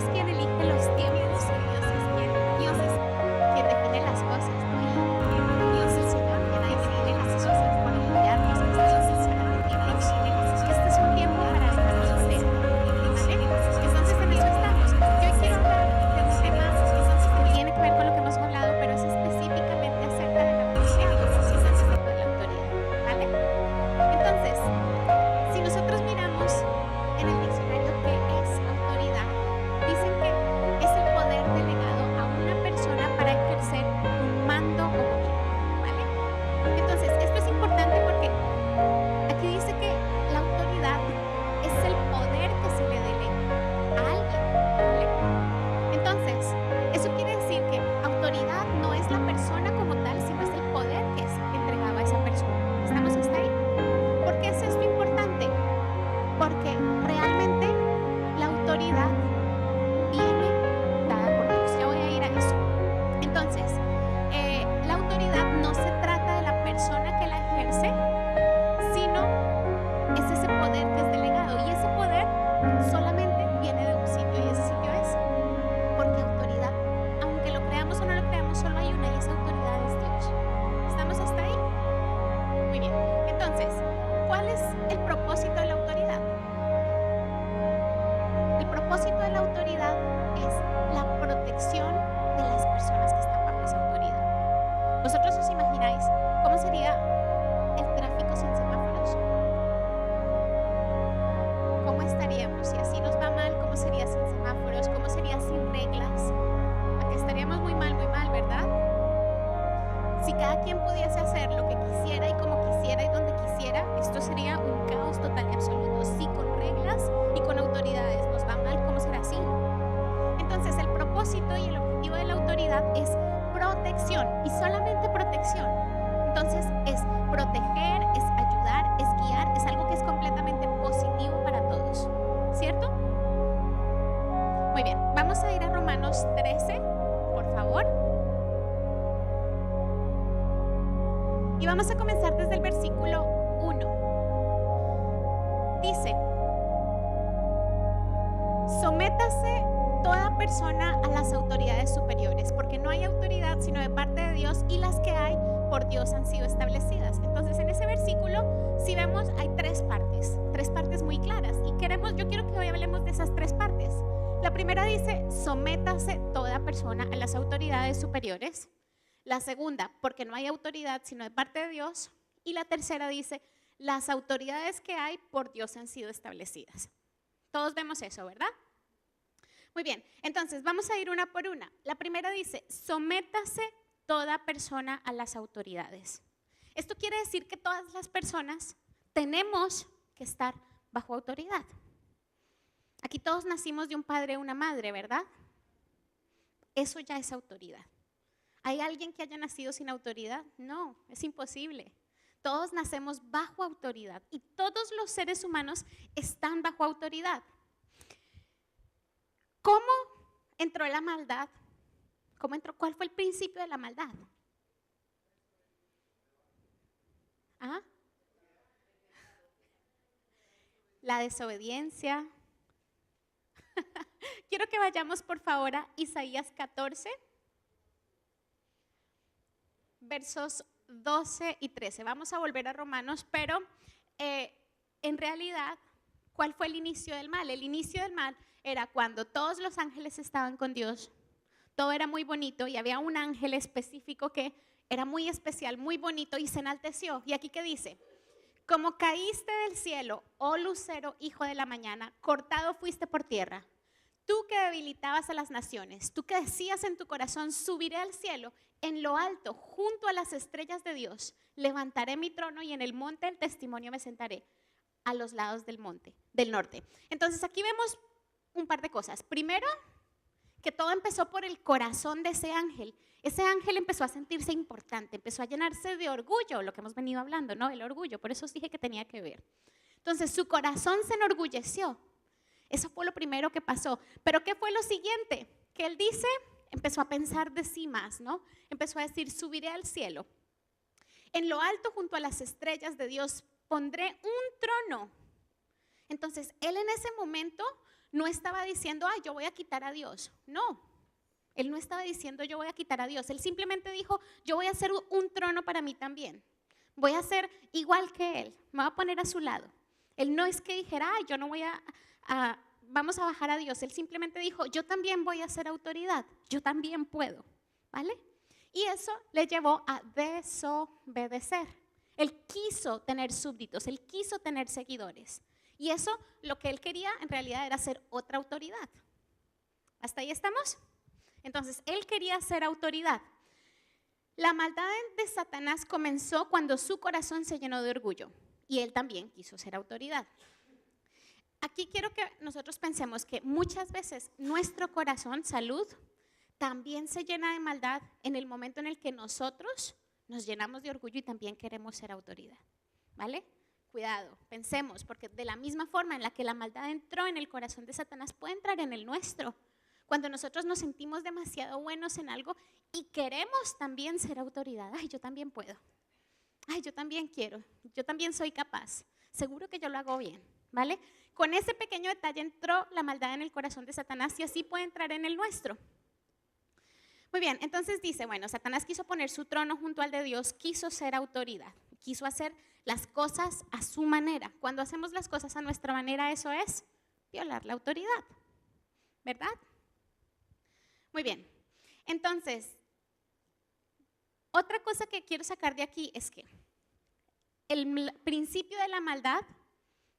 es quien elige los tiempos y Dios es quien define las cosas, ¿no? Y Dios es el Señor quien define las cosas para guiarnos, que este es un tiempo, que este es un tiempo para dejarnos oler, ¿vale? Entonces en eso estamos. Yo hoy quiero hablar de un tema que tiene que ver con lo que hemos hablado, pero es específicamente acerca de la autoridad, acerca de la autoridad, ¿vale? Entonces, si nosotros miramos en el diccionario qué es autoridad, dicen que es el poder delegado a una persona para ejercer un mando o gobierno, ¿vale? Entonces, esto es importante porque aquí dice que la autoridad es el poder que se le delega a alguien, ¿vale? Entonces, eso quiere decir que autoridad no es la persona como tal, sino es el poder que es entregado a esa persona. ¿Estamos hasta ahí? ¿Por qué es esto importante? Porque realmente la autoridad viene dada por Dios. Ya voy a ir a eso. Entonces, la autoridad no se trata de la persona que la ejerce, sino es ese poder que es delegado. Y ese poder solamente viene de un sitio. Y ese sitio es porque autoridad, aunque lo creamos o no lo creamos, solo hay una y esa autoridad es Dios. ¿Estamos hasta ahí? Muy bien. Entonces, ¿cuál es el propósito de la autoridad? El propósito de la autoridad es la protección de las personas que están bajo esa autoridad. ¿Vosotros os imagináis cómo sería el tráfico sin semáforos? ¿Cómo estaríamos? Si así nos va mal, ¿cómo sería sin semáforos? ¿Cómo sería sin reglas? Aquí estaríamos muy mal, ¿verdad? Si cada quien pudiese hacer lo que quisiera y como quisiera y donde quisiera, esto sería un caos total y absoluto. Si con reglas y con autoridades nos va mal, ¿cómo será así? Entonces el propósito y el objetivo de la autoridad es protección y solamente protección. Entonces es proteger, es ayudar, es guiar, es algo que es completamente positivo para todos, ¿cierto? Muy bien, vamos a ir a Romanos 13, por favor. Y vamos a comenzar desde el versículo 1. Dice: sométase toda persona a las autoridades superiores, porque no hay autoridad sino de parte de Dios, y las que hay por Dios han sido establecidas. Entonces en ese versículo, si vemos, hay tres partes muy claras, y yo quiero que hoy hablemos de esas tres partes. La primera dice: sométase toda persona a las autoridades superiores. La segunda, porque no hay autoridad sino de parte de Dios. Y la tercera dice: las autoridades que hay por Dios han sido establecidas. Todos vemos eso, ¿verdad? Muy bien, entonces vamos a ir una por una. La primera dice: sométase toda persona a las autoridades. Esto quiere decir que todas las personas tenemos que estar bajo autoridad. Aquí todos nacimos de un padre o una madre, ¿verdad? Eso ya es autoridad. ¿Hay alguien que haya nacido sin autoridad? No, es imposible. Todos nacemos bajo autoridad y todos los seres humanos están bajo autoridad. ¿Cómo entró la maldad? ¿Cómo entró? ¿Cuál fue el principio de la maldad? ¿Ah? La desobediencia. Quiero que vayamos por favor a Isaías 14. Versos 12 y 13. Vamos a volver a Romanos, pero en realidad, ¿cuál fue el inicio del mal? El inicio del mal era cuando todos los ángeles estaban con Dios, todo era muy bonito y había un ángel específico que era muy especial, muy bonito y se enalteció. Y aquí ¿qué dice? Como caíste del cielo, oh lucero, hijo de la mañana, cortado fuiste por tierra. Tú que debilitabas a las naciones, tú que decías en tu corazón: subiré al cielo, en lo alto, junto a las estrellas de Dios, levantaré mi trono y en el monte del testimonio me sentaré, a los lados del monte, del norte. Entonces aquí vemos un par de cosas. Primero, que todo empezó por el corazón de ese ángel. Ese ángel empezó a sentirse importante, empezó a llenarse de orgullo, lo que hemos venido hablando, ¿no? El orgullo, por eso os dije que tenía que ver. Entonces su corazón se enorgulleció. Eso fue lo primero que pasó. Pero ¿qué fue lo siguiente? Que él dice, empezó a pensar de sí más, ¿no? Empezó a decir: subiré al cielo. En lo alto, junto a las estrellas de Dios, pondré un trono. Entonces, él en ese momento no estaba diciendo, ay, yo voy a quitar a Dios. No, él no estaba diciendo, yo voy a quitar a Dios. Él simplemente dijo, yo voy a hacer un trono para mí también. Voy a ser igual que él, me voy a poner a su lado. Él no es que dijera, ay, yo no voy vamos a bajar a Dios. Él simplemente dijo, yo también voy a ser autoridad, yo también puedo, ¿vale? Y eso le llevó a desobedecer. Él quiso tener súbditos, él quiso tener seguidores. Y eso, lo que él quería en realidad era ser otra autoridad. ¿Hasta ahí estamos? Entonces, él quería ser autoridad. La maldad de Satanás comenzó cuando su corazón se llenó de orgullo. Y él también quiso ser autoridad. Aquí quiero que nosotros pensemos que muchas veces nuestro corazón, salud, también se llena de maldad en el momento en el que nosotros nos llenamos de orgullo y también queremos ser autoridad, ¿vale? Cuidado, pensemos, porque de la misma forma en la que la maldad entró en el corazón de Satanás, puede entrar en el nuestro. Cuando nosotros nos sentimos demasiado buenos en algo y queremos también ser autoridad, ay, yo también puedo, ay, yo también quiero, yo también soy capaz, seguro que yo lo hago bien, ¿vale? Con ese pequeño detalle entró la maldad en el corazón de Satanás y así puede entrar en el nuestro. Muy bien, entonces dice, bueno, Satanás quiso poner su trono junto al de Dios, quiso ser autoridad, quiso hacer las cosas a su manera. Cuando hacemos las cosas a nuestra manera, eso es violar la autoridad, ¿verdad? Muy bien, entonces, otra cosa que quiero sacar de aquí es que el principio de la maldad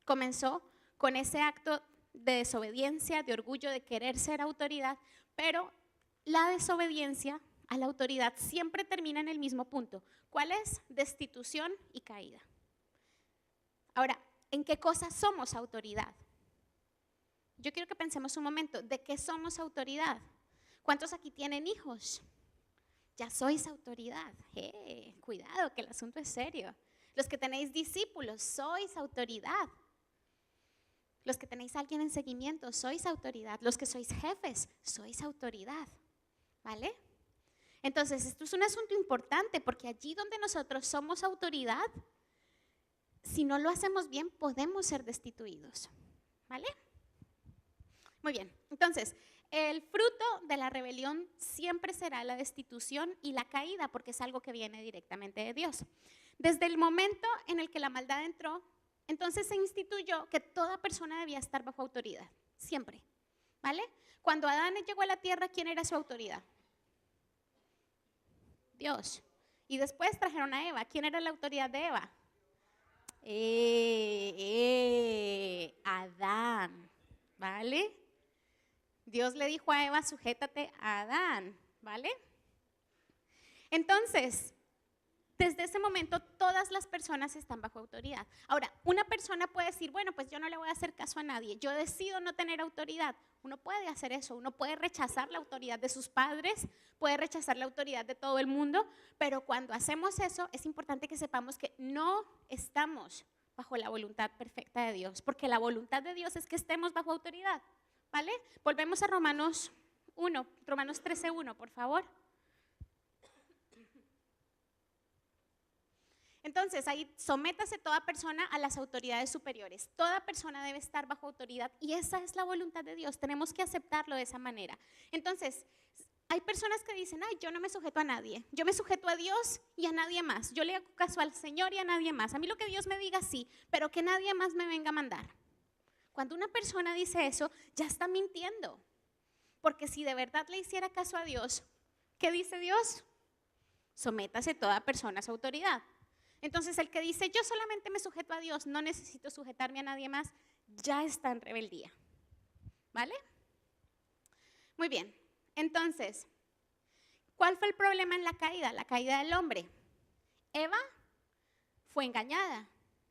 comenzó con ese acto de desobediencia, de orgullo, de querer ser autoridad, pero la desobediencia a la autoridad siempre termina en el mismo punto. ¿Cuál es? Destitución y caída. Ahora, ¿en qué cosas somos autoridad? Yo quiero que pensemos un momento, ¿de qué somos autoridad? ¿Cuántos aquí tienen hijos? Ya sois autoridad. Cuidado, que el asunto es serio. Los que tenéis discípulos, sois autoridad. Los que tenéis a alguien en seguimiento, sois autoridad. Los que sois jefes, sois autoridad. ¿Vale? Entonces, esto es un asunto importante porque allí donde nosotros somos autoridad, si no lo hacemos bien, podemos ser destituidos. ¿Vale? Muy bien, entonces, el fruto de la rebelión siempre será la destitución y la caída porque es algo que viene directamente de Dios. Desde el momento en el que la maldad entró, entonces se instituyó que toda persona debía estar bajo autoridad, siempre. ¿Vale? Cuando Adán llegó a la tierra, ¿quién era su autoridad? Dios. Y después trajeron a Eva. ¿Quién era la autoridad de Eva? Adán. ¿Vale? Dios le dijo a Eva, sujétate a Adán. ¿Vale? Entonces, desde ese momento todas las personas están bajo autoridad. Ahora, una persona puede decir, bueno, pues yo no le voy a hacer caso a nadie, yo decido no tener autoridad. Uno puede hacer eso, uno puede rechazar la autoridad de sus padres, puede rechazar la autoridad de todo el mundo, pero cuando hacemos eso es importante que sepamos que no estamos bajo la voluntad perfecta de Dios, porque la voluntad de Dios es que estemos bajo autoridad, ¿vale? Volvemos a Romanos 1, Romanos 13:1, por favor. Entonces, ahí sométase toda persona a las autoridades superiores. Toda persona debe estar bajo autoridad y esa es la voluntad de Dios. Tenemos que aceptarlo de esa manera. Entonces, hay personas que dicen, ay, yo no me sujeto a nadie. Yo me sujeto a Dios y a nadie más. Yo le hago caso al Señor y a nadie más. A mí lo que Dios me diga, sí, pero que nadie más me venga a mandar. Cuando una persona dice eso, ya está mintiendo. Porque si de verdad le hiciera caso a Dios, ¿qué dice Dios? Sométase toda persona a su autoridad. Entonces el que dice, yo solamente me sujeto a Dios, no necesito sujetarme a nadie más, ya está en rebeldía. ¿Vale? Muy bien. Entonces, ¿cuál fue el problema en la caída? La caída del hombre. Eva fue engañada,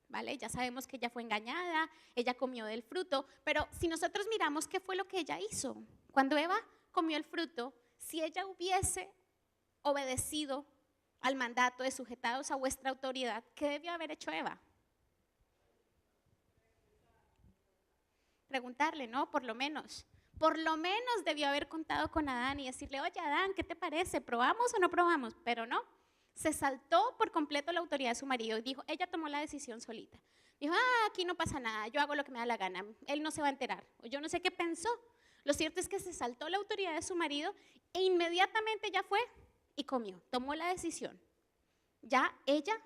¿vale? Ya sabemos que ella fue engañada, ella comió del fruto, pero si nosotros miramos qué fue lo que ella hizo, cuando Eva comió el fruto, si ella hubiese obedecido al mandato de sujetados a vuestra autoridad, ¿qué debió haber hecho Eva? Preguntarle, ¿no? Por lo menos debió haber contado con Adán y decirle, oye Adán, ¿qué te parece? ¿Probamos o no probamos? Pero no, se saltó por completo la autoridad de su marido y dijo, ella tomó la decisión solita. Dijo, aquí no pasa nada, yo hago lo que me da la gana, él no se va a enterar. O yo no sé qué pensó. Lo cierto es que se saltó la autoridad de su marido e inmediatamente ya fue y comió, tomó la decisión. Ya ella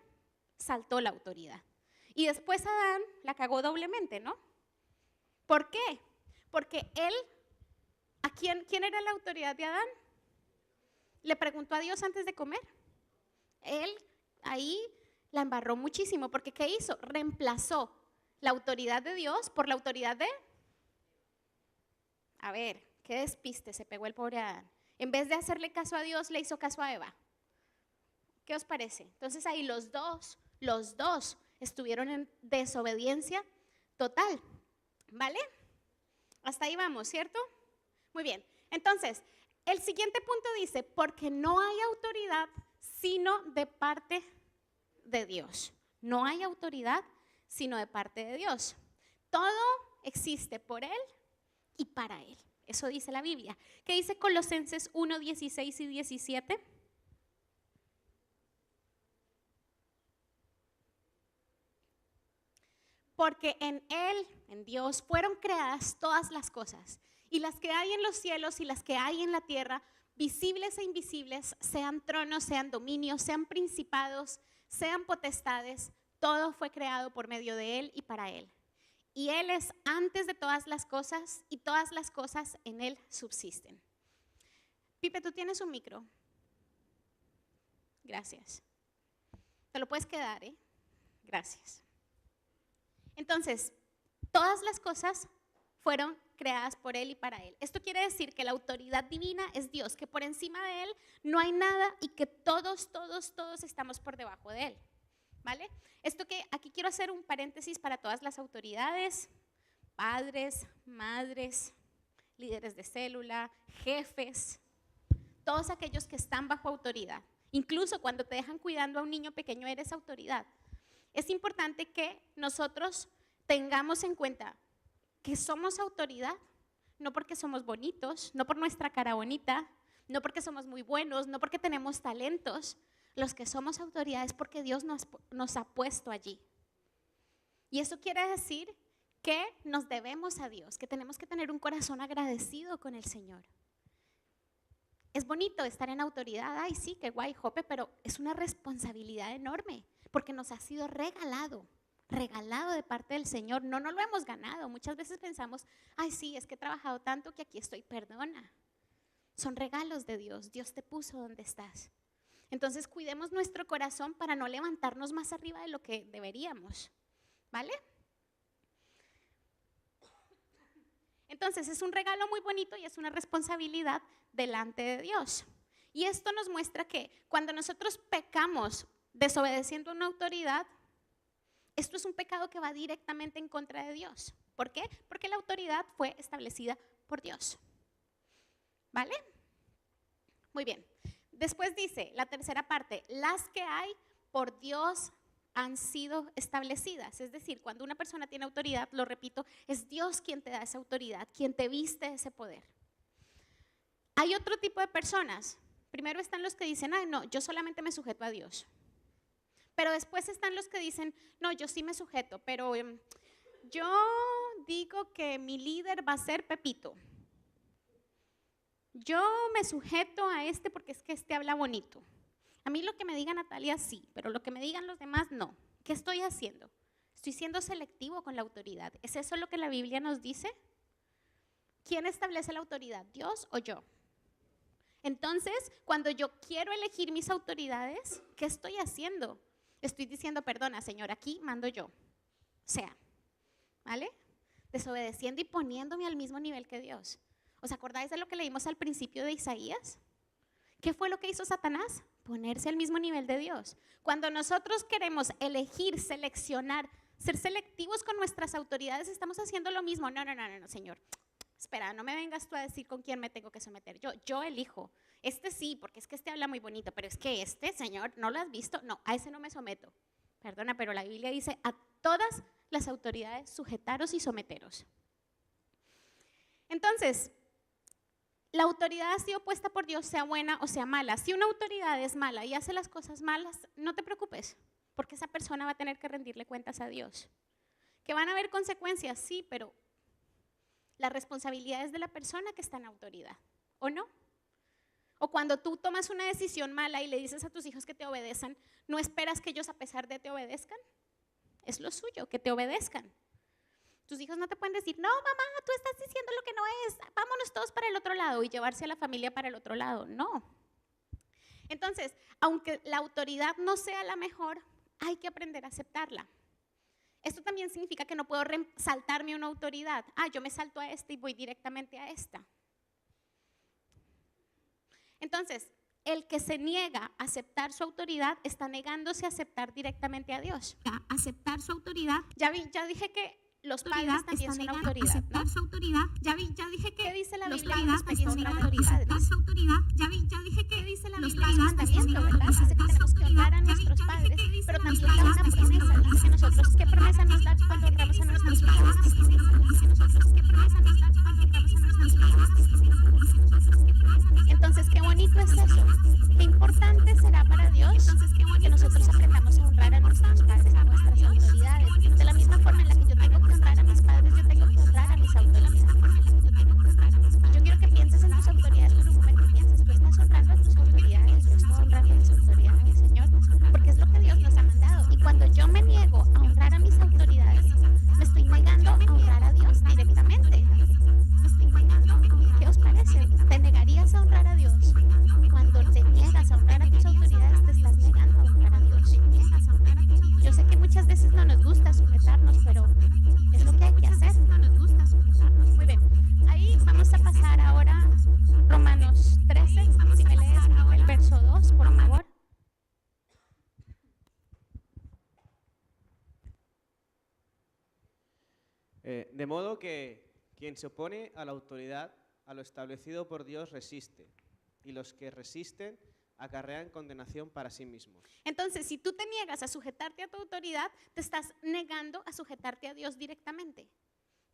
saltó la autoridad. Y después Adán la cagó doblemente, ¿no? ¿Por qué? Porque él, ¿quién era la autoridad de Adán? Le preguntó a Dios antes de comer. Él ahí la embarró muchísimo, porque ¿qué hizo? Reemplazó la autoridad de Dios por la autoridad de... A ver, qué despiste se pegó el pobre Adán. En vez de hacerle caso a Dios, le hizo caso a Eva. ¿Qué os parece? Entonces ahí los dos estuvieron en desobediencia total, ¿vale? Hasta ahí vamos, ¿cierto? Muy bien. Entonces, el siguiente punto dice, porque no hay autoridad sino de parte de Dios. No hay autoridad sino de parte de Dios. Todo existe por Él y para Él. Eso dice la Biblia. ¿Qué dice Colosenses 1, 16 y 17? Porque en Él, en Dios, fueron creadas todas las cosas, y las que hay en los cielos y las que hay en la tierra, visibles e invisibles, sean tronos, sean dominios, sean principados, sean potestades, todo fue creado por medio de Él y para Él. Y Él es antes de todas las cosas, y todas las cosas en Él subsisten. Pipe, ¿tú tienes un micro? Gracias. Te lo puedes quedar, ¿eh? Gracias. Entonces, todas las cosas fueron creadas por Él y para Él. Esto quiere decir que la autoridad divina es Dios, que por encima de Él no hay nada y que todos estamos por debajo de Él, ¿vale? Esto que aquí quiero hacer un paréntesis para todas las autoridades, padres, madres, líderes de célula, jefes, todos aquellos que están bajo autoridad. Incluso cuando te dejan cuidando a un niño pequeño, eres autoridad. Es importante que nosotros tengamos en cuenta que somos autoridad, no porque somos bonitos, no por nuestra cara bonita, no porque somos muy buenos, no porque tenemos talentos. Los que somos autoridad es porque Dios nos ha puesto allí. Y eso quiere decir que nos debemos a Dios, que tenemos que tener un corazón agradecido con el Señor. Es bonito estar en autoridad, ay sí, qué guay, Jope, pero es una responsabilidad enorme, porque nos ha sido regalado de parte del Señor, no lo hemos ganado. Muchas veces pensamos, ay sí, es que he trabajado tanto que aquí estoy, perdona. Son regalos de Dios, Dios te puso donde estás. Entonces cuidemos nuestro corazón para no levantarnos más arriba de lo que deberíamos, ¿vale? Entonces es un regalo muy bonito y es una responsabilidad delante de Dios. Y esto nos muestra que cuando nosotros pecamos desobedeciendo a una autoridad, esto es un pecado que va directamente en contra de Dios. ¿Por qué? Porque la autoridad fue establecida por Dios. ¿Vale? Muy bien. Después dice la tercera parte, las que hay por Dios han sido establecidas. Es decir, cuando una persona tiene autoridad, lo repito, es Dios quien te da esa autoridad, quien te viste ese poder. Hay otro tipo de personas. Primero están los que dicen, ay no, yo solamente me sujeto a Dios. Pero después están los que dicen, no, yo sí me sujeto, pero yo digo que mi líder va a ser Pepito. Yo me sujeto a este porque es que este habla bonito. A mí lo que me diga Natalia sí, pero lo que me digan los demás no. ¿Qué estoy haciendo? Estoy siendo selectivo con la autoridad. ¿Es eso lo que la Biblia nos dice? ¿Quién establece la autoridad, Dios o yo? Entonces, cuando yo quiero elegir mis autoridades, ¿qué estoy haciendo? Estoy diciendo, perdona, Señor, aquí mando yo. O sea, ¿vale? Desobedeciendo y poniéndome al mismo nivel que Dios. ¿Os acordáis de lo que leímos al principio de Isaías? ¿Qué fue lo que hizo Satanás? Ponerse al mismo nivel de Dios. Cuando nosotros queremos elegir, seleccionar, ser selectivos con nuestras autoridades, estamos haciendo lo mismo. No, Señor. Espera, no me vengas tú a decir con quién me tengo que someter. Yo elijo. Este sí, porque es que este habla muy bonito, pero es que este, Señor, ¿no lo has visto? No, a ese no me someto. Perdona, pero la Biblia dice, a todas las autoridades sujetaros y someteros. Entonces, la autoridad ha sido puesta por Dios, sea buena o sea mala. Si una autoridad es mala y hace las cosas malas, no te preocupes, porque esa persona va a tener que rendirle cuentas a Dios. ¿Que van a haber consecuencias? Sí, pero la responsabilidad es de la persona que está en autoridad, ¿o no? O cuando tú tomas una decisión mala y le dices a tus hijos que te obedezcan, ¿no esperas que ellos a pesar de te obedezcan? Es lo suyo, que te obedezcan. Tus hijos no te pueden decir, no, mamá, tú estás diciendo lo que no es, vámonos todos para el otro lado y llevarse a la familia para el otro lado. No. Entonces, aunque la autoridad no sea la mejor, hay que aprender a aceptarla. Esto también significa que no puedo saltarme a una autoridad. Yo me salto a esta y voy directamente a esta. Entonces, el que se niega a aceptar su autoridad está negándose a aceptar directamente a Dios. A aceptar su autoridad. Ya dije que los padres también son autoridad, ¿no? Su autoridad. Ya dije que ¿qué dice la los Biblia en padres experiencia están con negando los a aceptar padres? su autoridad. Ya dije que Dice la los Biblia en padres mandamiento, están ¿verdad? Dice que tenemos que honrar a nuestros padres, pero también da una promesa. Dice que nosotros, ¿qué promesa nos da cuando honramos a nuestros padres? Entonces, qué bonito es eso. Qué importante será para Dios que nosotros aprendamos a honrar a nuestros padres, a nuestras autoridades. De la misma forma en la que yo tengo que honrar a mis padres, yo tengo que honrar a mis autoridades. Yo quiero que pienses en tus autoridades por un momento y pienses, tú estás honrando a tus autoridades, yo estoy honrando a mis autoridades, Señor, porque es lo que Dios nos ha mandado. Y cuando yo me niego a honrar a mis autoridades, me estoy negando a honrar a Dios directamente. ¿Qué os parece? ¿Te negarías a honrar a Dios? Cuando te niegas a honrar a tus autoridades, te estás negando a honrar a Dios. Yo sé que muchas veces no nos gusta sujetarnos, pero es lo que hay que hacer. Muy bien, ahí vamos a pasar ahora a Romanos 13. Si me lees el verso 2, por favor. De modo que quien se opone a la autoridad, a lo establecido por Dios, resiste, y los que resisten acarrean condenación para sí mismos. Entonces, si tú te niegas a sujetarte a tu autoridad, te estás negando a sujetarte a Dios directamente.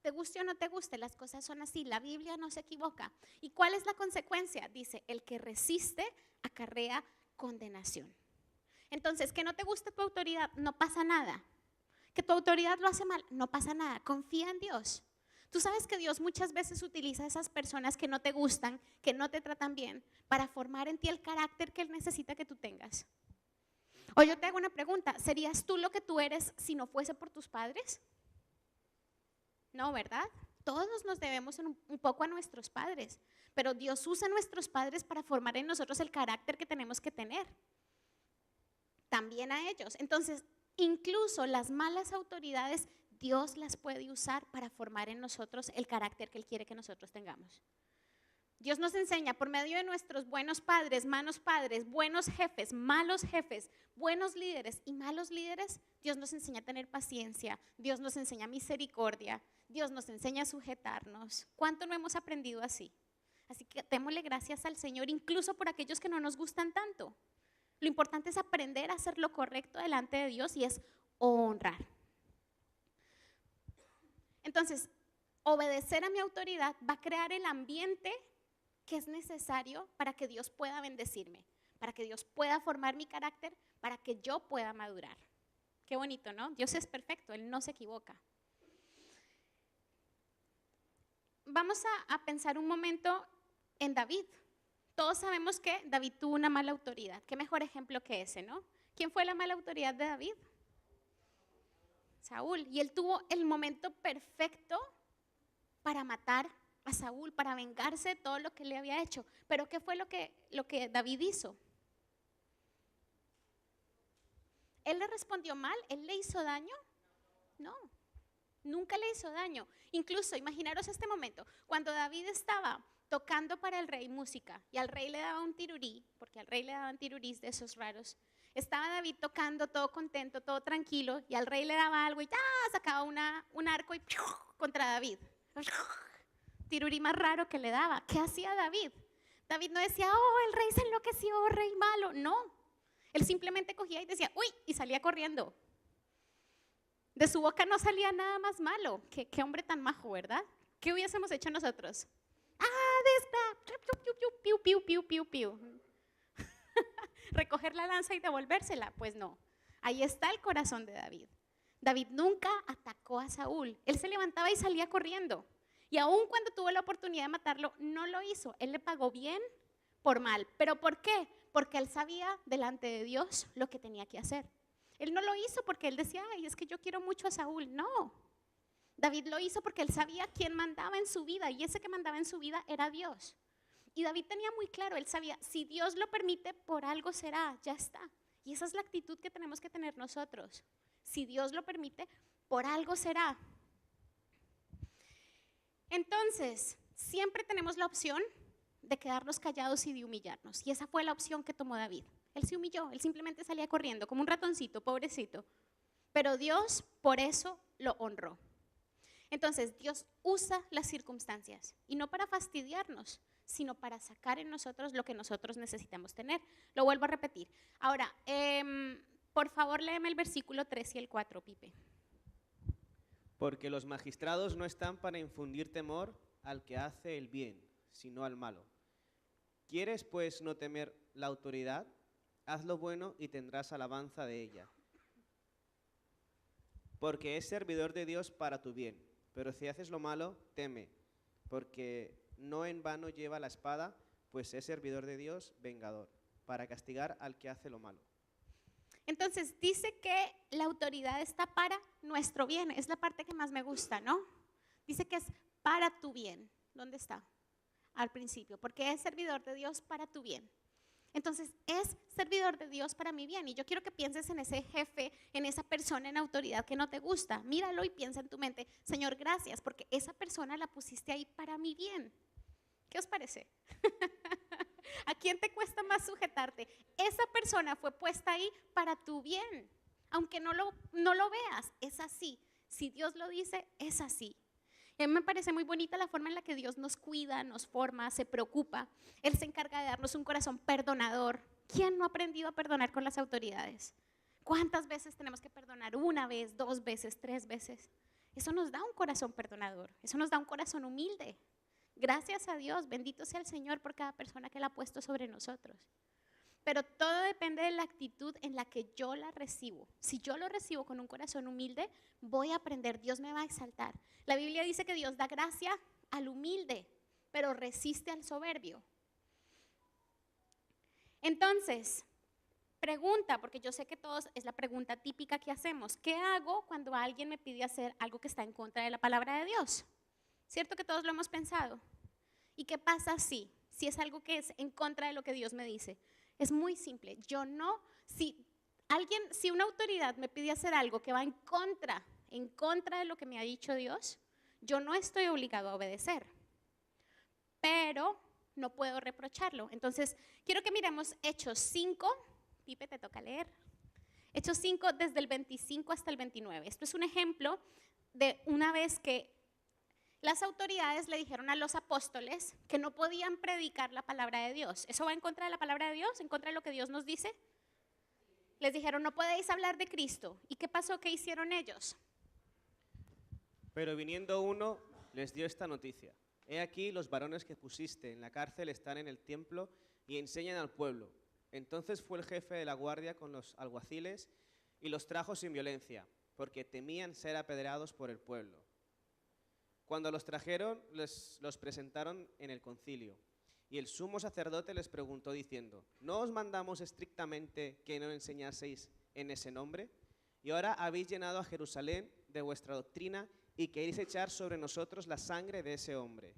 Te guste o no te guste, las cosas son así, la Biblia no se equivoca. ¿Y cuál es la consecuencia? Dice, el que resiste acarrea condenación. Entonces, que no te guste tu autoridad, no pasa nada. Que tu autoridad lo hace mal, no pasa nada, confía en Dios. Tú sabes que Dios muchas veces utiliza a esas personas que no te gustan, que no te tratan bien, para formar en ti el carácter que Él necesita que tú tengas. O yo te hago una pregunta, ¿serías tú lo que tú eres si no fuese por tus padres? No, ¿verdad? Todos nos debemos un poco a nuestros padres, pero Dios usa a nuestros padres para formar en nosotros el carácter que tenemos que tener. También a ellos. Entonces, incluso las malas autoridades, Dios las puede usar para formar en nosotros el carácter que Él quiere que nosotros tengamos. Dios nos enseña por medio de nuestros buenos padres, buenos jefes, malos jefes, buenos líderes y malos líderes. Dios nos enseña a tener paciencia, Dios nos enseña misericordia, Dios nos enseña a sujetarnos. ¿Cuánto no hemos aprendido así? Así que démosle gracias al Señor, incluso por aquellos que no nos gustan tanto. Lo importante es aprender a hacer lo correcto delante de Dios y es honrar. Entonces, obedecer a mi autoridad va a crear el ambiente que es necesario para que Dios pueda bendecirme, para que Dios pueda formar mi carácter, para que yo pueda madurar. Qué bonito, ¿no? Dios es perfecto, Él no se equivoca. Vamos a pensar un momento en David. Todos sabemos que David tuvo una mala autoridad. Qué mejor ejemplo que ese, ¿no? ¿Quién fue la mala autoridad de David? Saúl. Y él tuvo el momento perfecto para matar a Saúl, para vengarse de todo lo que le había hecho. Pero ¿qué fue lo que David hizo? ¿Él le respondió mal? ¿Él le hizo daño? No, nunca le hizo daño. Incluso, imaginaros este momento, cuando David estaba tocando para el rey música y al rey le daba un tirurí, porque al rey le daban tirurís de esos raros. Estaba David tocando todo contento, todo tranquilo, y al rey le daba algo y sacaba un arco y contra David. Tirurí más raro que le daba. ¿Qué hacía David? David no decía, el rey se enloqueció, rey malo. No, él simplemente cogía y decía, uy, y salía corriendo. De su boca no salía nada más malo. Qué hombre tan majo, ¿verdad? ¿Qué hubiésemos hecho nosotros? Piu. Recoger la lanza y devolvérsela, pues no. Ahí está el corazón de David. David nunca atacó a Saúl. Él se levantaba y salía corriendo. Y aun cuando tuvo la oportunidad de matarlo, no lo hizo. Él le pagó bien por mal. ¿Pero por qué? Porque él sabía delante de Dios lo que tenía que hacer. Él no lo hizo porque él decía, ay, es que yo quiero mucho a Saúl. No. David lo hizo porque él sabía quién mandaba en su vida, y ese que mandaba en su vida era Dios. Y David tenía muy claro, él sabía, si Dios lo permite, por algo será, ya está. Y esa es la actitud que tenemos que tener nosotros. Si Dios lo permite, por algo será. Entonces, siempre tenemos la opción de quedarnos callados y de humillarnos. Y esa fue la opción que tomó David. Él se humilló, él simplemente salía corriendo como un ratoncito, pobrecito. Pero Dios por eso lo honró. Entonces, Dios usa las circunstancias, y no para fastidiarnos, sino para sacar en nosotros lo que nosotros necesitamos tener. Lo vuelvo a repetir. Ahora, por favor, léeme el versículo 3 y el 4, Pipe. Porque los magistrados no están para infundir temor al que hace el bien, sino al malo. ¿Quieres, pues, no temer la autoridad? Haz lo bueno y tendrás alabanza de ella. Porque es servidor de Dios para tu bien. Pero si haces lo malo, teme, porque no en vano lleva la espada, pues es servidor de Dios, vengador, para castigar al que hace lo malo. Entonces, dice que la autoridad está para nuestro bien. Es la parte que más me gusta, ¿no? Dice que es para tu bien. ¿Dónde está? Al principio, porque es servidor de Dios para tu bien. Entonces, es servidor de Dios para mi bien. Y yo quiero que pienses en ese jefe, en esa persona en autoridad que no te gusta. Míralo y piensa en tu mente, Señor, gracias, porque esa persona la pusiste ahí para mi bien. ¿Qué os parece? ¿A quién te cuesta más sujetarte? Esa persona fue puesta ahí para tu bien. Aunque no lo veas, es así. Si Dios lo dice, es así. Y a mí me parece muy bonita la forma en la que Dios nos cuida, nos forma, se preocupa. Él se encarga de darnos un corazón perdonador. ¿Quién no ha aprendido a perdonar con las autoridades? ¿Cuántas veces tenemos que perdonar? 1 vez, 2 veces, 3 veces. Eso nos da un corazón perdonador. Eso nos da un corazón humilde. Gracias a Dios, bendito sea el Señor por cada persona que Él ha puesto sobre nosotros. Pero todo depende de la actitud en la que yo la recibo. Si yo lo recibo con un corazón humilde, voy a aprender, Dios me va a exaltar. La Biblia dice que Dios da gracia al humilde, pero resiste al soberbio. Entonces, pregunta, porque yo sé que todos es la pregunta típica que hacemos. ¿Qué hago cuando alguien me pide hacer algo que está en contra de la palabra de Dios? ¿Cierto que todos lo hemos pensado? ¿Y qué pasa si es algo que es en contra de lo que Dios me dice? Es muy simple. Si una autoridad me pide hacer algo que va en contra de lo que me ha dicho Dios, yo no estoy obligado a obedecer, pero no puedo reprocharlo. Entonces, quiero que miremos Hechos 5, Pipe, te toca leer. Hechos 5 desde el 25 hasta el 29. Esto es un ejemplo de una vez que las autoridades le dijeron a los apóstoles que no podían predicar la palabra de Dios. ¿Eso va en contra de la palabra de Dios? ¿En contra de lo que Dios nos dice? Les dijeron, no podéis hablar de Cristo. ¿Y qué pasó? ¿Qué hicieron ellos? Pero viniendo uno, les dio esta noticia. He aquí, los varones que pusiste en la cárcel están en el templo y enseñan al pueblo. Entonces fue el jefe de la guardia con los alguaciles y los trajo sin violencia, porque temían ser apedreados por el pueblo. Cuando los trajeron, los presentaron en el concilio. Y el sumo sacerdote les preguntó diciendo, ¿no os mandamos estrictamente que no enseñaseis en ese nombre? Y ahora habéis llenado a Jerusalén de vuestra doctrina y queréis echar sobre nosotros la sangre de ese hombre.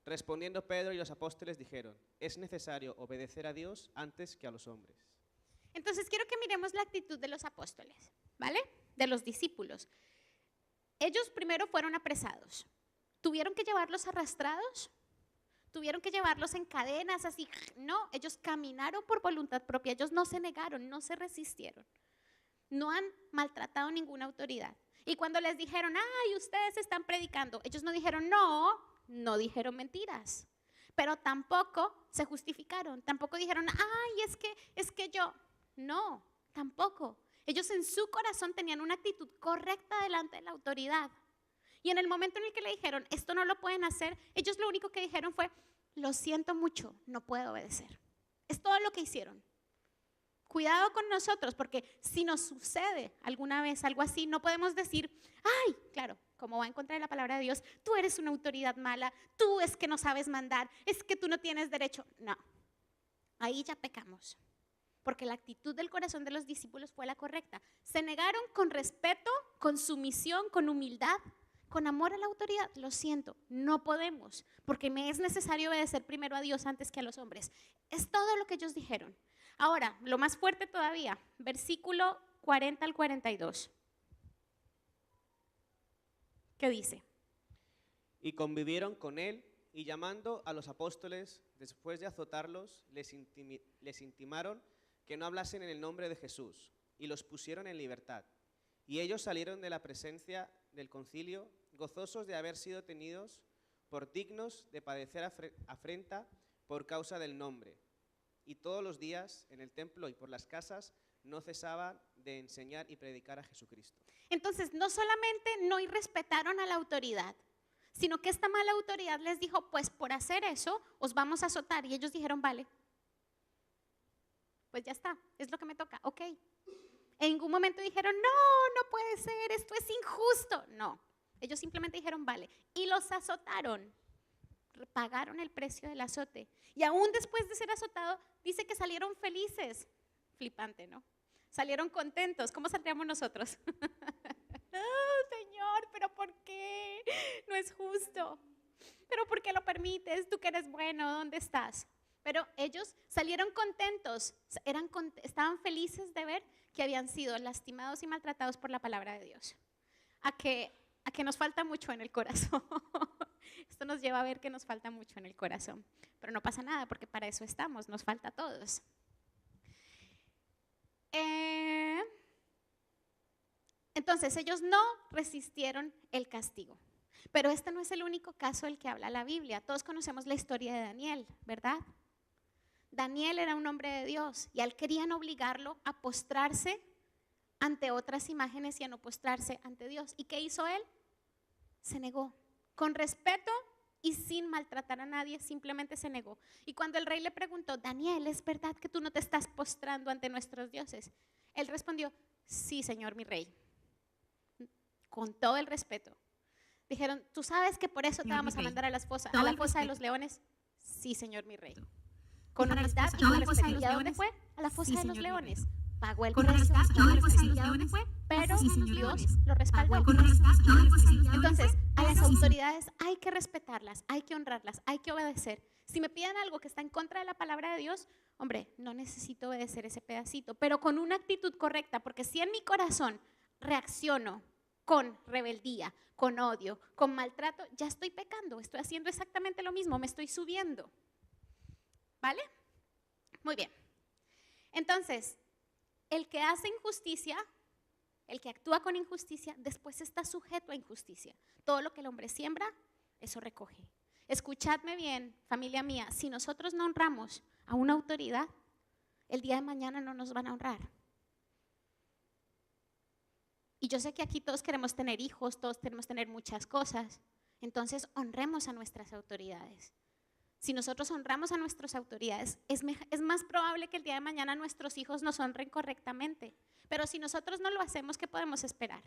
Respondiendo Pedro y los apóstoles dijeron, es necesario obedecer a Dios antes que a los hombres. Entonces quiero que miremos la actitud de los apóstoles, ¿vale? De los discípulos. Ellos primero fueron apresados. ¿Tuvieron que llevarlos arrastrados? ¿Tuvieron que llevarlos en cadenas así? No, ellos caminaron por voluntad propia. Ellos no se negaron, no se resistieron. No han maltratado ninguna autoridad. Y cuando les dijeron, ay, ustedes están predicando, ellos no dijeron, no dijeron mentiras. Pero tampoco se justificaron. Tampoco dijeron, ay, es que yo. No, tampoco. Ellos en su corazón tenían una actitud correcta delante de la autoridad. Y en el momento en el que le dijeron, esto no lo pueden hacer, ellos lo único que dijeron fue, lo siento mucho, no puedo obedecer. Es todo lo que hicieron. Cuidado con nosotros, porque si nos sucede alguna vez algo así, no podemos decir, ay, claro, como va en contra de la palabra de Dios, tú eres una autoridad mala, tú es que no sabes mandar, es que tú no tienes derecho. No, ahí ya pecamos, porque la actitud del corazón de los discípulos fue la correcta. Se negaron con respeto, con sumisión, con humildad, con amor a la autoridad. Lo siento, no podemos, porque me es necesario obedecer primero a Dios antes que a los hombres. Es todo lo que ellos dijeron. Ahora, lo más fuerte todavía, versículo 40 al 42. ¿Qué dice? Y convivieron con él, y llamando a los apóstoles, después de azotarlos, les intimaron que no hablasen en el nombre de Jesús, y los pusieron en libertad. Y ellos salieron de la presencia del concilio, gozosos de haber sido tenidos por dignos de padecer afrenta por causa del nombre. Y todos los días en el templo y por las casas no cesaban de enseñar y predicar a Jesucristo. Entonces, no solamente no irrespetaron a la autoridad, sino que esta mala autoridad les dijo, pues por hacer eso os vamos a azotar. Y ellos dijeron, vale, pues ya está, es lo que me toca, ok. En ningún momento dijeron, no, no puede ser, esto es injusto. No, ellos simplemente dijeron, vale, y los azotaron. Pagaron el precio del azote. Y aún después de ser azotado, dice que salieron felices. Flipante, ¿no? Salieron contentos. ¿Cómo saldríamos nosotros? Oh, Señor, ¿pero por qué? No es justo. ¿Pero por qué lo permites? Tú que eres bueno, ¿dónde estás? Pero ellos salieron contentos. Estaban felices de ver que habían sido lastimados y maltratados por la palabra de Dios. A que nos falta mucho en el corazón. Esto nos lleva a ver que nos falta mucho en el corazón. Pero no pasa nada, porque para eso estamos, nos falta a todos. Entonces, ellos no resistieron el castigo. Pero este no es el único caso del que habla la Biblia. Todos conocemos la historia de Daniel, ¿verdad? Daniel era un hombre de Dios y a él querían obligarlo a postrarse ante otras imágenes y a no postrarse ante Dios. ¿Y qué hizo él? Se negó. Con respeto y sin maltratar a nadie, simplemente se negó. Y cuando el rey le preguntó, Daniel, ¿es verdad que tú no te estás postrando ante nuestros dioses? Él respondió, sí, señor mi rey, con todo el respeto. Dijeron, ¿tú sabes que por eso te vamos a mandar a la fosa de los leones? Sí, señor mi rey. Con humildad y con respeto. ¿Y a dónde fue? A la fosa de los leones. Pagó el precio. ¿Y a dónde fue? Pero Dios lo respaldó. Entonces, a las autoridades hay que respetarlas, hay que honrarlas, hay que obedecer. Si me piden algo que está en contra de la palabra de Dios, hombre, no necesito obedecer ese pedacito, pero con una actitud correcta, porque si en mi corazón reacciono con rebeldía, con odio, con maltrato, ya estoy pecando, estoy haciendo exactamente lo mismo, me estoy subiendo. ¿Vale? Muy bien. Entonces, el que hace injusticia, el que actúa con injusticia, después está sujeto a injusticia. Todo lo que el hombre siembra, eso recoge. Escuchadme bien, familia mía, si nosotros no honramos a una autoridad, el día de mañana no nos van a honrar. Y yo sé que aquí todos queremos tener hijos, todos queremos tener muchas cosas, entonces honremos a nuestras autoridades. Si nosotros honramos a nuestras autoridades, es más probable que el día de mañana nuestros hijos nos honren correctamente. Pero si nosotros no lo hacemos, ¿qué podemos esperar?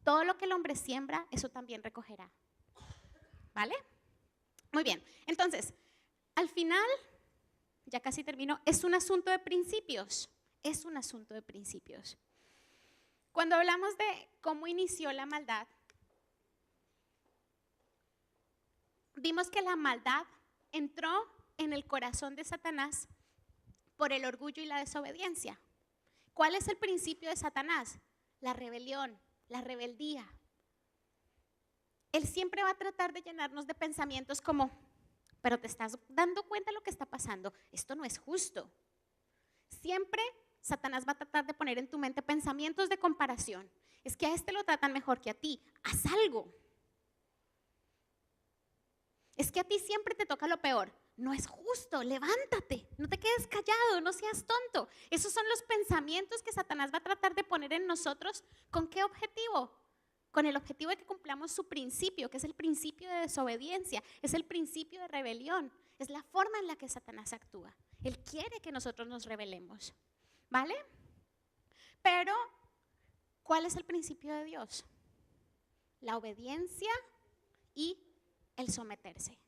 Todo lo que el hombre siembra, eso también recogerá. ¿Vale? Muy bien. Entonces, al final, ya casi termino, es un asunto de principios. Es un asunto de principios. Cuando hablamos de cómo inició la maldad, vimos que la maldad entró en el corazón de Satanás por el orgullo y la desobediencia. ¿Cuál es el principio de Satanás? La rebelión, la rebeldía. Él siempre va a tratar de llenarnos de pensamientos como, pero te estás dando cuenta de lo que está pasando, esto no es justo. Siempre Satanás va a tratar de poner en tu mente pensamientos de comparación. Es que a este lo tratan mejor que a ti, haz algo. Es que a ti siempre te toca lo peor. No es justo, levántate, no te quedes callado, no seas tonto. Esos son los pensamientos que Satanás va a tratar de poner en nosotros. ¿Con qué objetivo? Con el objetivo de que cumplamos su principio, que es el principio de desobediencia, es el principio de rebelión. Es la forma en la que Satanás actúa. Él quiere que nosotros nos rebelemos. ¿vale? Pero, ¿cuál es el principio de Dios? La obediencia y el someterse.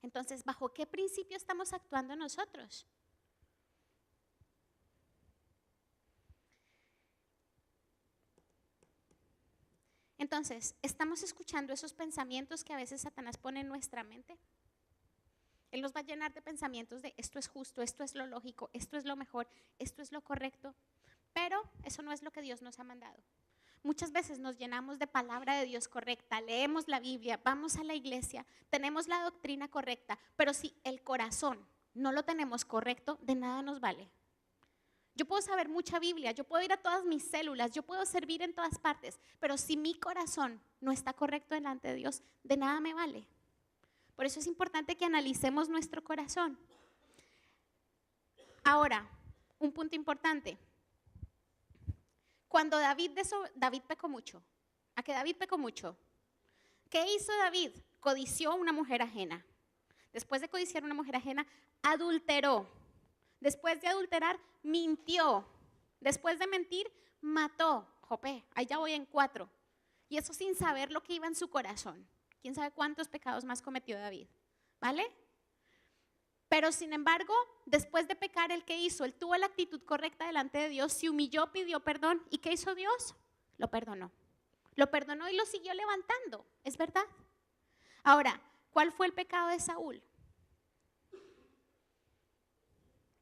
Entonces, ¿bajo qué principio estamos actuando nosotros? Entonces, ¿estamos escuchando esos pensamientos que a veces Satanás pone en nuestra mente? Él nos va a llenar de pensamientos de esto es justo, esto es lo lógico, esto es lo mejor, esto es lo correcto, pero eso no es lo que Dios nos ha mandado. Muchas veces nos llenamos de palabra de Dios correcta, leemos la Biblia, vamos a la iglesia, tenemos la doctrina correcta, pero si el corazón no lo tenemos correcto, de nada nos vale. Yo puedo saber mucha Biblia, yo puedo ir a todas mis células, yo puedo servir en todas partes, pero si mi corazón no está correcto delante de Dios, de nada me vale. Por eso es importante que analicemos nuestro corazón. Ahora, un punto importante. Cuando David pecó mucho. ¿A qué David pecó mucho? ¿Qué hizo David? Codició a una mujer ajena. Después de codiciar a una mujer ajena, adulteró. Después de adulterar, mintió. Después de mentir, mató. Jope, ahí ya voy en 4. Y eso sin saber lo que iba en su corazón. ¿Quién sabe cuántos pecados más cometió David? ¿Vale? Pero sin embargo, después de pecar, ¿el qué hizo? Él tuvo la actitud correcta delante de Dios, se humilló, pidió perdón. ¿Y qué hizo Dios? Lo perdonó. Lo perdonó y lo siguió levantando. ¿Es verdad? Ahora, ¿cuál fue el pecado de Saúl?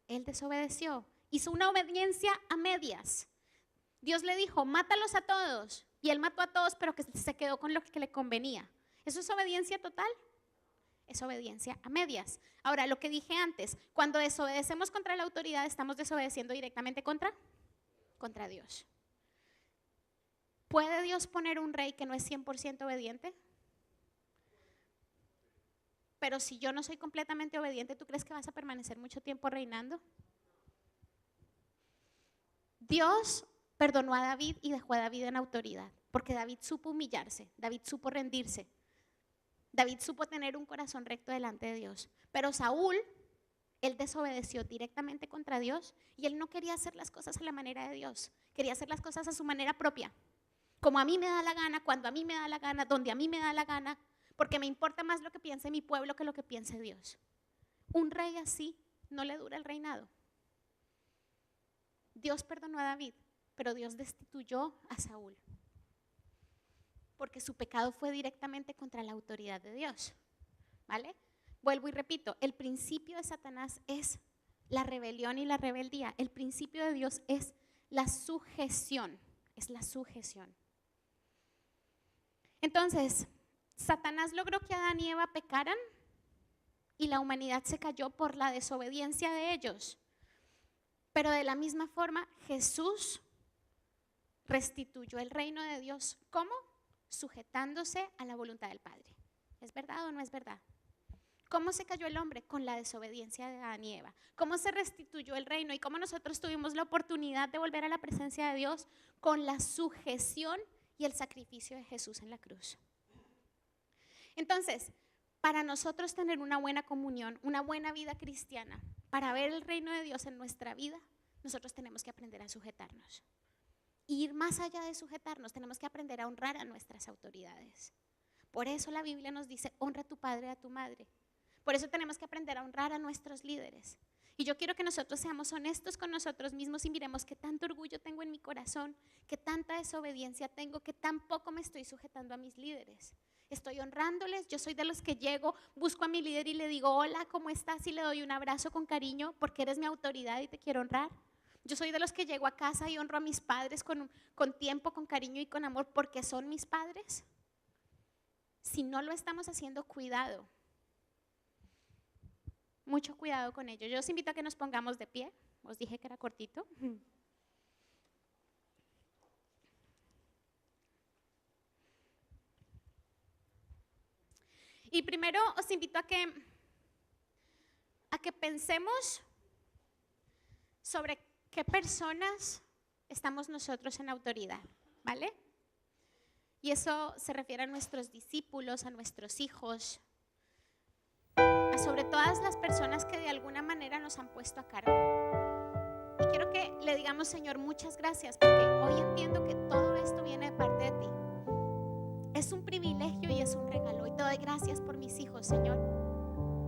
Él desobedeció, hizo una obediencia a medias. Dios le dijo, mátalos a todos. Y él mató a todos, pero que se quedó con lo que le convenía. ¿Eso es obediencia total? Es obediencia a medias. Ahora, lo que dije antes, cuando desobedecemos contra la autoridad, estamos desobedeciendo directamente contra Dios. ¿Puede Dios poner un rey que no es 100% obediente? Pero si yo no soy completamente obediente, ¿tú crees que vas a permanecer mucho tiempo reinando? Dios perdonó a David y dejó a David en autoridad, porque David supo humillarse, David supo rendirse, David supo tener un corazón recto delante de Dios. Pero Saúl, él desobedeció directamente contra Dios y él no quería hacer las cosas a la manera de Dios, quería hacer las cosas a su manera propia, como a mí me da la gana, cuando a mí me da la gana, donde a mí me da la gana, porque me importa más lo que piense mi pueblo que lo que piense Dios. Un rey así no le dura el reinado. Dios perdonó a David, pero Dios destituyó a Saúl, porque su pecado fue directamente contra la autoridad de Dios. ¿Vale? Vuelvo y repito, el principio de Satanás es la rebelión y la rebeldía. El principio de Dios es la sujeción, Entonces, Satanás logró que Adán y Eva pecaran y la humanidad se cayó por la desobediencia de ellos. Pero de la misma forma, Jesús restituyó el reino de Dios. ¿Cómo? Sujetándose a la voluntad del Padre. ¿Es verdad o no es verdad? ¿Cómo se cayó el hombre? Con la desobediencia de Adán y Eva. ¿Cómo se restituyó el reino? ¿Y cómo nosotros tuvimos la oportunidad de volver a la presencia de Dios? Con la sujeción y el sacrificio de Jesús en la cruz. Entonces, para nosotros tener una buena comunión, una buena vida cristiana, para ver el reino de Dios en nuestra vida, nosotros tenemos que aprender a sujetarnos. Y ir más allá de sujetarnos, tenemos que aprender a honrar a nuestras autoridades. Por eso la Biblia nos dice, honra a tu padre y a tu madre. Por eso tenemos que aprender a honrar a nuestros líderes. Y yo quiero que nosotros seamos honestos con nosotros mismos y miremos qué tanto orgullo tengo en mi corazón, qué tanta desobediencia tengo, qué tan poco me estoy sujetando a mis líderes. Estoy honrándoles, yo soy de los que llego, busco a mi líder y le digo, hola, ¿cómo estás? Y le doy un abrazo con cariño porque eres mi autoridad y te quiero honrar. Yo soy de los que llego a casa y honro a mis padres con tiempo, con cariño y con amor porque son mis padres. Si no lo estamos haciendo, cuidado. Mucho cuidado con ello. Yo os invito a que nos pongamos de pie. Os dije que era cortito. Y primero os invito a que pensemos sobre qué personas estamos nosotros en autoridad, ¿vale? Y eso se refiere a nuestros discípulos, a nuestros hijos, a sobre todas las personas que de alguna manera nos han puesto a cargo. Y quiero que le digamos, Señor, muchas gracias, porque hoy entiendo que todo esto viene de parte de ti. Es un privilegio y es un regalo. Y te doy gracias por mis hijos, Señor.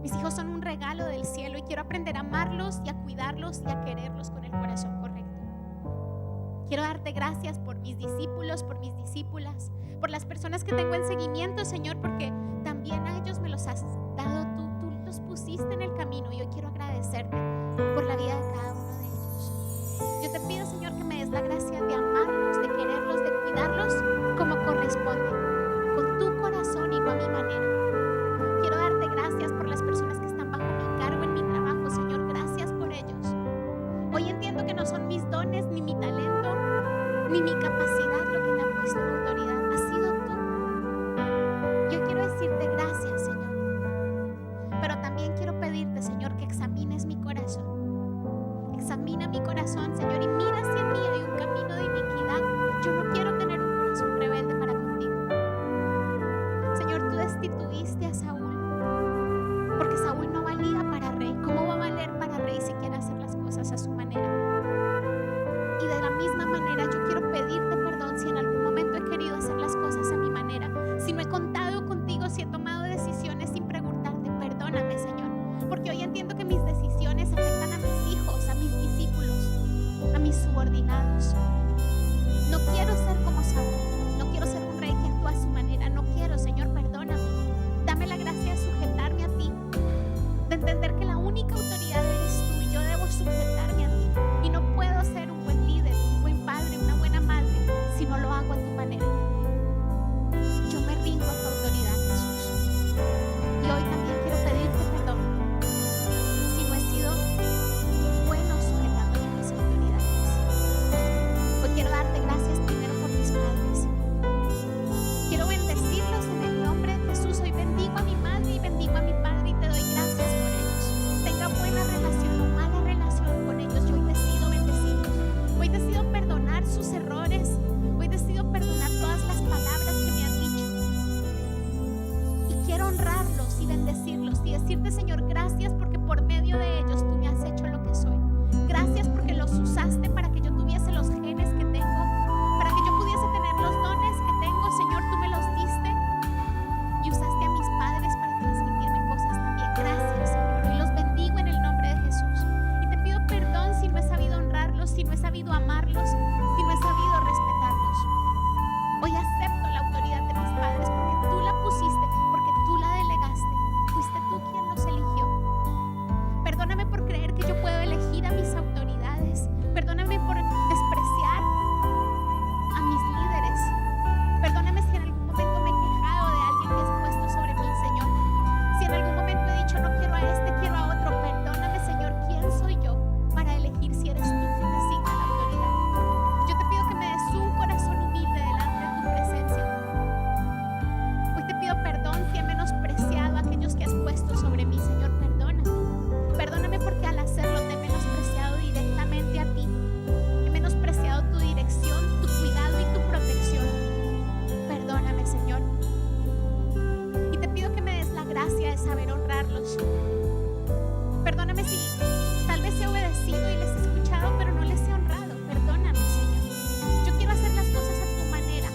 Mis hijos son un regalo del cielo y quiero aprender a amarlos y a cuidarlos y a quererlos con el corazón correcto. Quiero darte gracias por mis discípulos, por mis discípulas, por las personas que tengo en seguimiento, Señor, porque también a ellos me los has dado tú los pusiste en el camino, y yo quiero agradecerte por la vida de cada uno de ellos. Yo te pido, Señor, que me des la gracia de amarlos, de quererlos, de cuidarlos como corresponde, con tu corazón y no a mi manera. Quiero darte gracias por las personas que están bajo mi cargo en mi trabajo, Señor, gracias por ellos. Hoy entiendo que no son mis dones, ni mi talento, ni mi capacidad lo que me ha puesto en autoridad, has sido tú. Yo quiero decirte gracias, Señor, pero también quiero pedirte, Señor, que examines mi corazón. Examina mi corazón, Señor, y mira si en mí hay un camino de iniquidad. Yo no quiero tener un corazón rebelde para contigo. Señor, tú destituiste a Saúl, porque Saúl no valía para rey. ¿Cómo va a valer para rey si quiere hacer las cosas a su manera? Y de la misma manera yo quiero pedirte perdón si en algún momento he querido hacer las cosas a mi manera, si no he contado contigo, si he tomado decisiones sin preguntarte. Perdóname, Señor, porque hoy entiendo que mis decisiones afectan a mis hijos, a mis discípulos, a mis subordinados. No quiero ser como Saúl, no quiero ser un rey que actúa a su manera, no quiero, Señor, perdóname. Dame la gracia de sujetarme a ti, de entender que la única autoridad eres tú y yo debo sujetarme a ti. Y no puedo ser un buen líder, un buen padre, una buena madre si no lo hago a tu manera. Yo me rindo a tu autoridad, Jesús. Y hoy también quiero pedirte perdón si no he sido bueno sujetándome a mis autoridades. Hoy quiero darte gracias primero por mis padres. Quiero bendecirlos en el nombre de Jesús. Hoy bendigo a mi madre y bendigo a mi padre y te doy gracias por ellos. Tenga buena relación o mala relación con ellos, yo hoy decido bendecirlos. Hoy decido perdonar sus errores. Hoy decido perdonar todas las palabras que me han dicho. Y quiero honrarlos y bendecirlos y decirte, Señor, gracias porque por medio de ellos tú me has hecho lo que soy. Gracias porque los usaste para que yo tuviese los genes que tengo, para que yo pudiese tener los dones que tengo. Señor, tú me los diste y usaste a mis padres para transmitirme cosas también. Gracias, Señor. Hoy los bendigo en el nombre de Jesús. Y te pido perdón si no he sabido honrarlos, si no he sabido amarlos, si no he sabido respetarlos. Hoy acepto la autoridad de mis padres porque tú la pusiste, porque tú la delegaste. Fuiste tú quien los eligió. Perdóname por creer que yo puedo elegir a mis autoridades. Perdóname por despreciar a mis líderes. Perdóname si en algún momento me he quejado de alguien que has puesto sobre mí, Señor. Si en algún momento he dicho no quiero a este, quiero a otro. Perdóname, Señor. ¿Quién soy yo para elegir si eres tú quien designa la autoridad? Yo te pido que me des un corazón humilde delante de tu presencia. Hoy te pido perdón si he menospreciado a aquellos que has puesto sobre mí, Señor. Perdóname. Perdóname porque al hacerlo te he menospreciado directamente a ti. He menospreciado tu dirección, tu cuidado y tu protección. Perdóname, Señor. Y te pido que me des la gracia de saber honrarlos. Perdóname si tal vez he obedecido y les he escuchado, pero no les he honrado. Perdóname, Señor. Yo quiero hacer las cosas a tu manera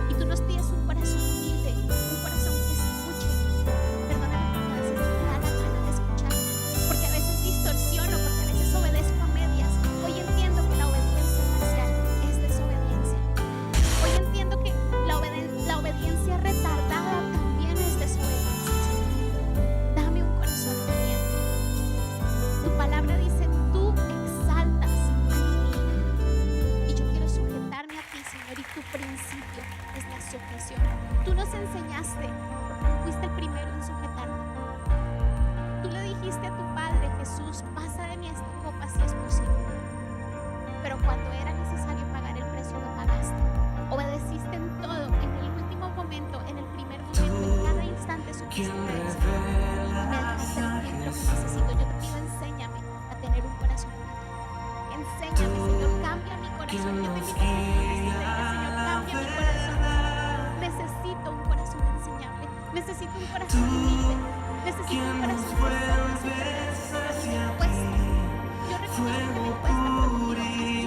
y tú nos pides un corazón humilde, un corazón que escuche. Perdóname porque a veces no me da la gana de escuchar, porque a veces distorsiono, porque a veces obedezco a medias. Hoy entiendo que la obediencia parcial es desobediencia. Hoy entiendo que la obediencia retardada también es desobediencia, Señor. Dame un corazón obediente. Tu palabra dice, tú exaltas a mi vida. Y yo quiero sujetarme a ti, Señor, y tu principio es la sujeción. Tú nos enseñaste, fuiste el primero en sujetarte. Tú le dijiste a tu Padre, Jesús, pasa de mí esta copa si es posible. Pero cuando era necesario pagar el precio, lo pagaste. Obedeciste en todo, en el último momento, en el primer momento, en cada instante supiste obedecer. Me dejaste el tiempo que necesito. Yo te pido, enséñame a tener un corazón humilde. Enséñame, Señor, cambia mi corazón. Yo te invito a que Señor, cambia mi corazón. Necesito un corazón enseñable. Necesito un corazón humilde. Necesito un corazón que me cuesta. Yo reconozco que me cuesta, pero quiero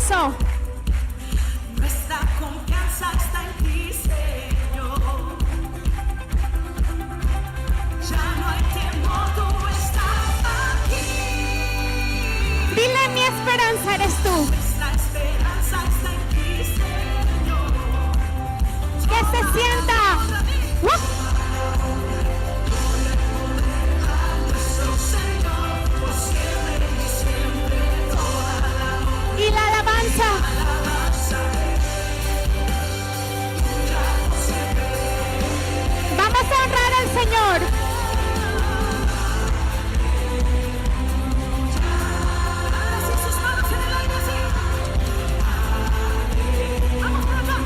gozo. Nuestra confianza está en ti, Señor. Ya no hay temor, tú estás aquí. Dile, mi esperanza eres tú. Nuestra esperanza está en ti, Señor. Que se sienta. Nuestro Señor, por siempre y siempre, toda la Y la alabanza. alabanza. Vamos a honrar al Señor. Así sus manos en el aire, así. Vamos por acá.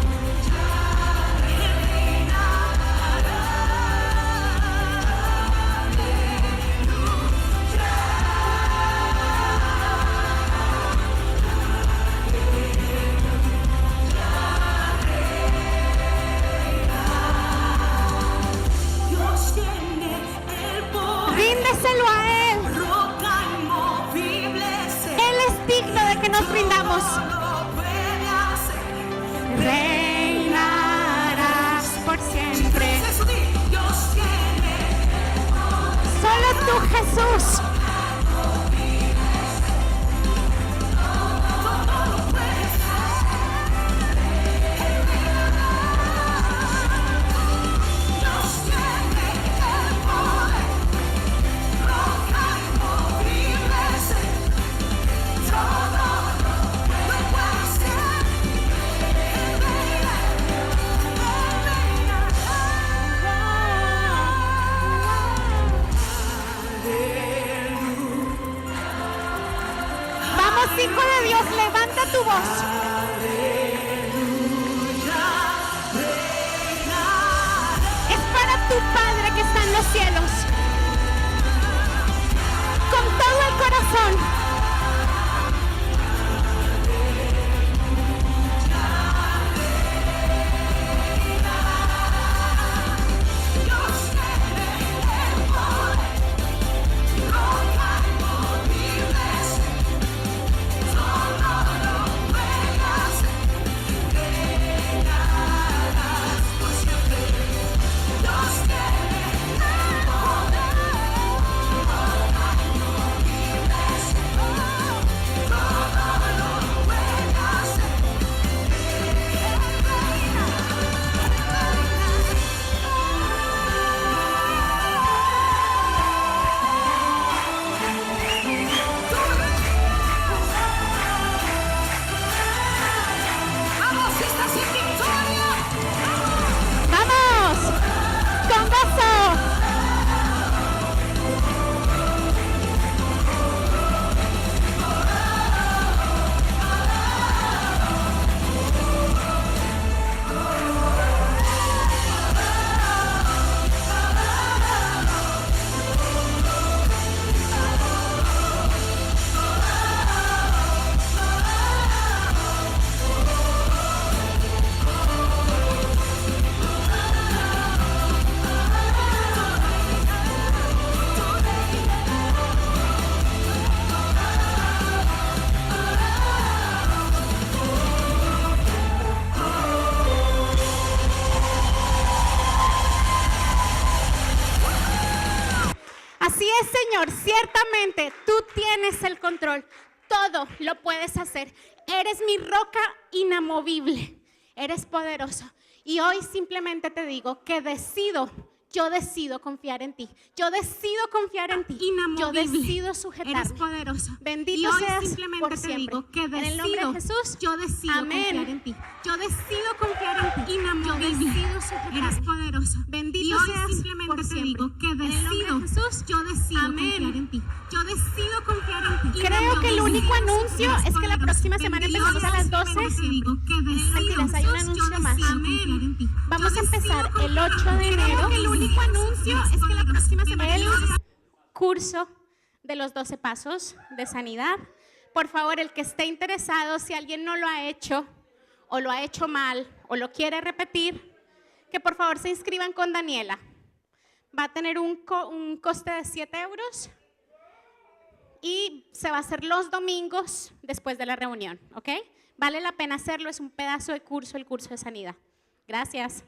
Dios tiene el poder, Ríndeselo a Él. roca inmovible, Él es digno de que nos rindamos. lo puede hacer. Reinarás por siempre. Eso di, Dios tiene Solo tú, Jesús. Dios tiene el poder, roca inmovible, todo lo puede hacer. Él reina, Vamos, hijo de Dios, levanta tu voz. Es para tu Padre que está en los cielos. Con todo el corazón. Vamos, estás en victoria. Vamos. Con gozo. Así es, Señor, ciertamente tú tienes el control, todo lo puedes hacer. Eres mi roca inamovible, eres poderoso. Y hoy simplemente te digo que yo decido confiar en ti. Yo decido confiar en ti. Inamovible. Yo decido Eres sujetarme. poderoso. Bendito y hoy seas simplemente por te siempre. digo que En el nombre de Jesús. yo decido Amén. confiar en ti. Yo decido confiar en ti. Yo Inamovible. decido sujetarme. Eres poderoso. Bendito y hoy seas simplemente por te siempre. digo que En el nombre decido. de Jesús. Yo decido Amén. confiar en ti. Yo decido confiar en ti. Creo que el único anuncio Eres es que la poderoso. próxima semana Bendito empezamos a las seas, 12. simplemente te digo que decido. Mentiras, hay un Yo anuncio decido más. confiar en ti. Vamos Yo a empezar decido el confiar 8 en de ti. enero. Creo que el único anuncio es que la próxima semana El curso de los 12 pasos de sanidad. Por favor, el que esté interesado, si alguien no lo ha hecho o lo ha hecho mal o lo quiere repetir, que por favor se inscriban con Daniela. Va a tener un coste de 7 euros y se va a hacer los domingos después de la reunión, ¿ok? Vale la pena hacerlo, es un pedazo de curso, el curso de sanidad. Gracias.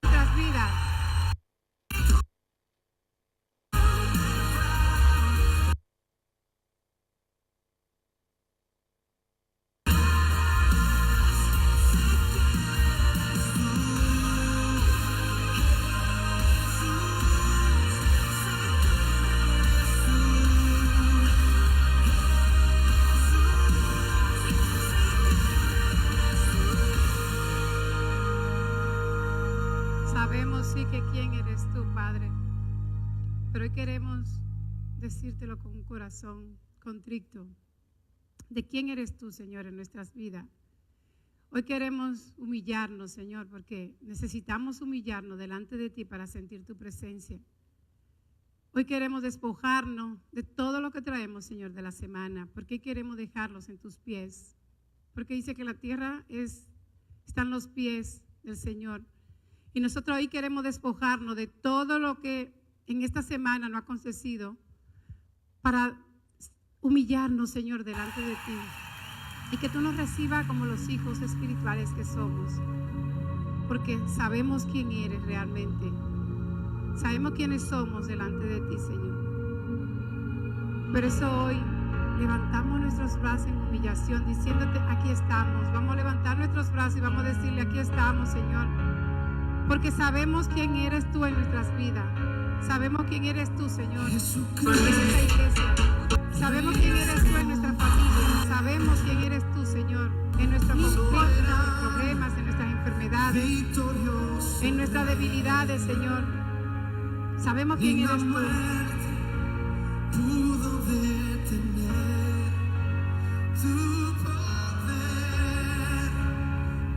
Nuestras vidas. Sabemos sí que quién eres tú, Padre, pero hoy queremos decírtelo con un corazón contrito de quién eres tú, Señor, en nuestras vidas. Hoy queremos humillarnos, Señor, porque necesitamos humillarnos delante de ti para sentir tu presencia. Hoy queremos despojarnos de todo lo que traemos, Señor, de la semana, porque hoy queremos dejarlos en tus pies, porque dice que la tierra están los pies del Señor. Y nosotros hoy queremos despojarnos de todo lo que en esta semana no ha acontecido para humillarnos, Señor, delante de ti. Y que tú nos recibas como los hijos espirituales que somos. Porque sabemos quién eres realmente. Sabemos quiénes somos delante de ti, Señor. Por eso hoy levantamos nuestros brazos en humillación, diciéndote, aquí estamos. Vamos a levantar nuestros brazos y vamos a decirle, aquí estamos, Señor. Porque sabemos quién eres tú en nuestras vidas. Sabemos quién eres tú, Señor, en esta iglesia. Sabemos quién eres tú en nuestra familia. Sabemos quién eres tú, Señor, en nuestros conflictos, en nuestros problemas, en nuestras enfermedades, en nuestras debilidades, Señor. Sabemos quién eres tú. Pudo detener tu poder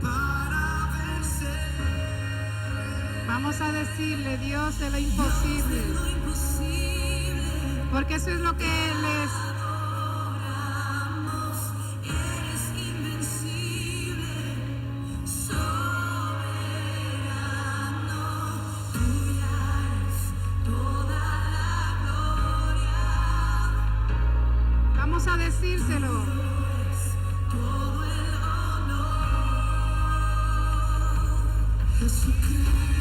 para vencer. Vamos a decirle, Dios, de lo imposible. Porque eso es lo que Él es. Eres invencible, soberano, tuya es toda la gloria. Vamos a decírselo. Todo el honor, Jesucristo.